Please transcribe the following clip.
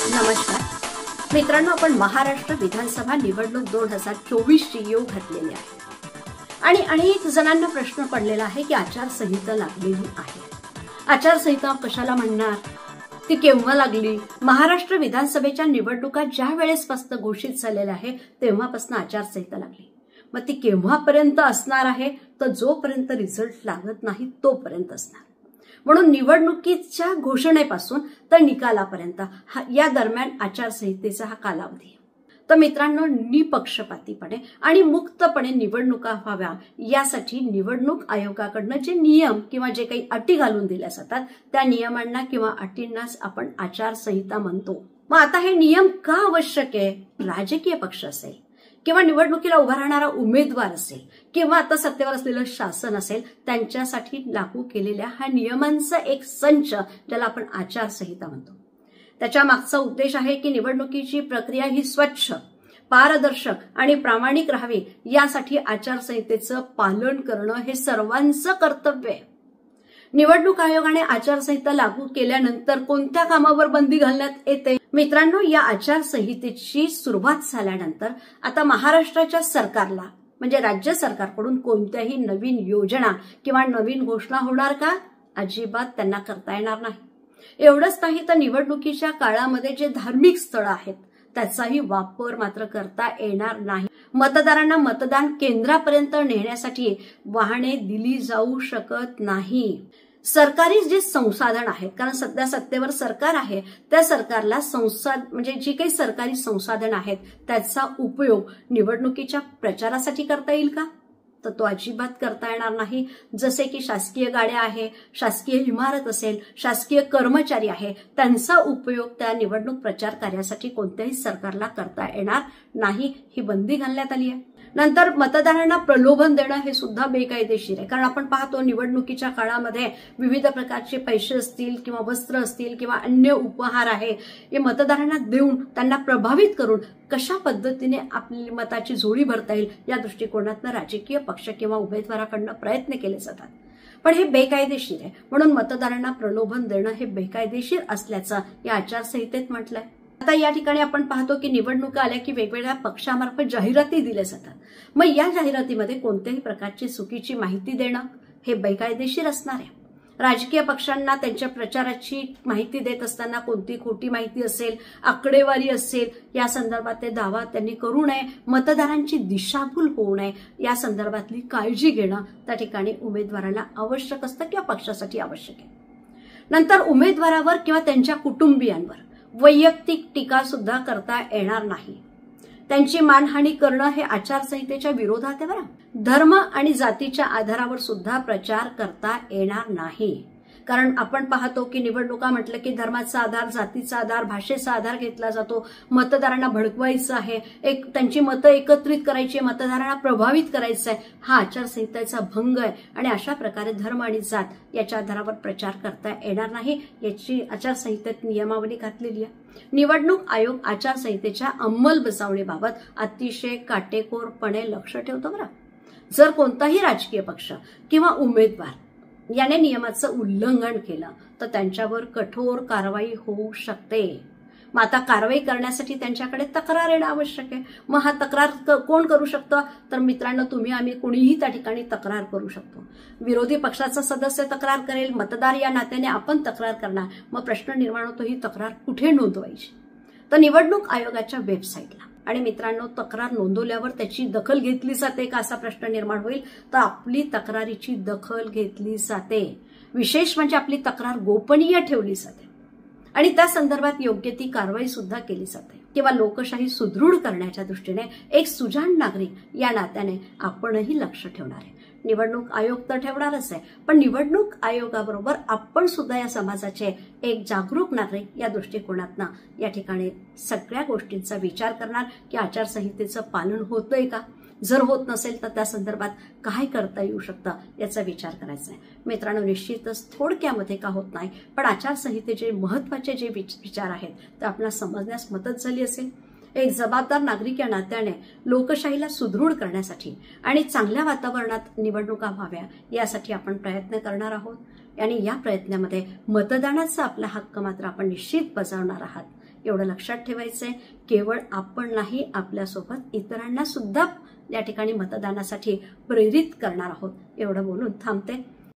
नमस्कार मित्रांनो, आपण महाराष्ट्र विधानसभा निवडणूक 2024 ची येऊ घातलेली आहे आणि अनेक जणांना प्रश्न पडलेला आहे की आचारसंहिता लागलेली आहे. आचारसंहिता कशाला म्हणणार, ती केव्हा लागली? महाराष्ट्र विधानसभेच्या निवडणुका ज्या वेळेसपासून घोषित झालेल्या आहे तेव्हापासून आचारसंहिता लागली. मग ती केव्हापर्यंत असणार आहे? तर जोपर्यंत रिझल्ट लागत नाही तोपर्यंत असणार. म्हणून निवडणुकीच्या घोषणेपासून तर निकालापर्यंत या दरम्यान आचारसंहितेचा हा कालावधी आहे. तर मित्रांनो, निपक्षपातीपणे आणि मुक्तपणे निवडणुका व्हाव्या यासाठी निवडणूक आयोगाकडनं जे नियम किंवा जे काही अटी घालून दिल्या जातात त्या नियमांना किंवा अटींनाच आपण आचारसंहिता म्हणतो. मग आता हे नियम का आवश्यक आहे? राजकीय पक्ष असेल किंवा निवडणुकीला उभा राहणारा उमेदवार असेल किंवा आता सत्तेवर असलेलं शासन असेल, त्यांच्यासाठी लागू केलेल्या ह्या नियमांचा एक संच ज्याला आपण आचारसंहिता म्हणतो. त्याच्या मागचा उद्देश आहे की निवडणुकीची प्रक्रिया ही स्वच्छ, पारदर्शक आणि प्रामाणिक राहावी यासाठी आचारसंहितेचं पालन करणं हे सर्वांचं कर्तव्य आहे. निवडणूक आयोगाने आचारसंहिता लागू केल्यानंतर कोणत्या कामावर बंदी घालण्यात येते? मित्रांनो, या आचारसंहितेची सुरुवात झाल्यानंतर आता महाराष्ट्राच्या सरकारला म्हणजे राज्य सरकारकडून कोणत्याही नवीन योजना किंवा नवीन घोषणा होणार का? अजिबात त्यांना करता येणार नाही. एवढंच नाही तर निवडणुकीच्या काळामध्ये जे धार्मिक स्थळं आहेत त्याचाही वापर मात्र करता येणार नाही. मतदारांना मतदान केंद्रापर्यंत नेण्यासाठी वाहने दिली जाऊ शकत नाही. सरकारी जे संसाधन आहेत, कारण सध्या सत्तेवर सरकार आहे, त्या सरकारला म्हणजे जी काही सरकारी संसाधन आहेत त्याचा उपयोग निवडणुकीच्या प्रचारासाठी करता येईल का? तर तो अजिबात करता येणार नाही. जसे की शासकीय गाड्या आहे, शासकीय इमारत असेल, शासकीय कर्मचारी आहे, त्यांचा उपयोग त्या निवडणूक प्रचार कार्यासाठी कोणत्याही सरकारला करता येणार नाही. ही बंदी घालण्यात आली आहे. नंतर मतदारांना प्रलोभन देणं हे सुद्धा बेकायदेशीर आहे. कारण आपण पाहतो निवडणुकीच्या काळामध्ये विविध प्रकारचे पैसे असतील किंवा वस्त्र असतील किंवा अन्य उपहार आहे, हे मतदारांना देऊन त्यांना प्रभावित करून कशा पद्धतीने आपली मताची जोडी भरता येईल या दृष्टिकोनातून राजकीय पक्ष किंवा उमेदवाराकडनं प्रयत्न केले जातात. पण हे बेकायदेशीर आहे. म्हणून मतदारांना प्रलोभन देणं हे बेकायदेशीर असल्याचं या आचारसंहितेत म्हटलंय. आता या ठिकाणी आपण पाहतो की निवडणुका आल्या की वेगवेगळ्या पक्षामार्फत जाहिराती दिल्या जातात. मग या जाहिरातीमध्ये कोणत्याही प्रकारची चुकीची माहिती देणं हे बेकायदेशीर असणार आहे. राजकीय पक्षांना त्यांच्या प्रचाराची माहिती देत असताना कोणती खोटी माहिती असेल, आकडेवारी असेल, या संदर्भात ते दावा त्यांनी करू नये. मतदारांची दिशाभूल होऊ नये या संदर्भातली काळजी घेणं त्या ठिकाणी उमेदवाराला आवश्यक असतं किंवा पक्षासाठी आवश्यक आहे. नंतर उमेदवारावर किंवा त्यांच्या कुटुंबियांवर वैयक्तिक टीका सुद्धा करता येणार नाही. त्यांची मानहानी करणं हे आचारसंहितेच्या विरोधात आहे. बरं, धर्म आणि जातीच्या आधारावर सुद्धा प्रचार करता येणार नाही. कारण आपण पाहतो की निवडणुका म्हटलं की धर्माचा आधार, जातीचा आधार, भाषेचा आधार घेतला जातो. मतदारांना भडकवायचं आहे, त्यांची मतं एकत्रित करायची, मतदारांना प्रभावित करायचं आहे. हा आचारसंहितेचा भंग आहे आणि अशा प्रकारे धर्म आणि जात याच्या आधारावर प्रचार करता येणार नाही. याची आचारसंहितेत नियमावली घातलेली आहे. निवडणूक आयोग आचारसंहितेच्या अंमलबजावणीबाबत अतिशय काटेकोरपणे लक्ष ठेवतो. बरं, जर कोणताही राजकीय पक्ष किंवा उमेदवार याने नियमाचं उल्लंघन केलं तर त्यांच्यावर कठोर कारवाई होऊ शकते. मग आता कारवाई करण्यासाठी त्यांच्याकडे तक्रार येणं आवश्यक आहे. मग हा तक्रार कोण करू शकतं? तर मित्रांनो, तुम्ही आम्ही कोणीही त्या ठिकाणी तक्रार करू शकतो. विरोधी पक्षाचा सदस्य तक्रार करेल, मतदार या नात्याने आपण तक्रार करणार. मग प्रश्न निर्माण होतो, ही तक्रार कुठे नोंदवायची? तर निवडणूक आयोगाच्या वेबसाईटला. आणि मित्रांनो, तक्रार नोंदवल्यावर त्याची दखल घेतली जाते का असा प्रश्न निर्माण होईल. तर आपली तक्रारीची दखल घेतली जाते. विशेष म्हणजे आपली तक्रार गोपनीय ठेवली जाते आणि त्या संदर्भात योग्य ती कारवाई सुद्धा केली जाते. किंवा लोकशाही सुदृढ करण्याच्या दृष्टीने एक सुजाण नागरिक या नात्याने आपणही लक्ष ठेवणार आहे. निवडणूक आयोग तर ठेवणारच आहे, पण निवडणूक आयोगाबरोबर आपण सुद्धा या समाजाचे एक जागरूक नागरिक या दृष्टिकोनातनं या ठिकाणी सगळ्या गोष्टींचा विचार करणार की आचारसंहितेचं पालन होतंय का? जर होत नसेल तर त्या संदर्भात काय करता येऊ शकतं याचा विचार करायचा आहे. मित्रांनो, निश्चितच थोडक्यामध्ये का होत नाही, पण आचारसंहितेचे महत्वाचे जे विचार आहेत ते आपल्याला समजण्यास मदत झाली असेल. एक जबाबदार नागरिक या नात्याने लोकशाहीला सुदृढ करण्यासाठी आणि चांगल्या वातावरणात निवडणुका व्हाव्या यासाठी आपण प्रयत्न करणार आहोत आणि या प्रयत्नामध्ये मतदानाचा आपला हक्क मात्र आपण निश्चित बजावणार आहात एवढं लक्षात ठेवायचंय. केवळ आपण नाही, आपल्यासोबत इतरांना सुद्धा या ठिकाणी मतदानासाठी प्रेरित करणार आहोत. एवढं बोलून थांबते.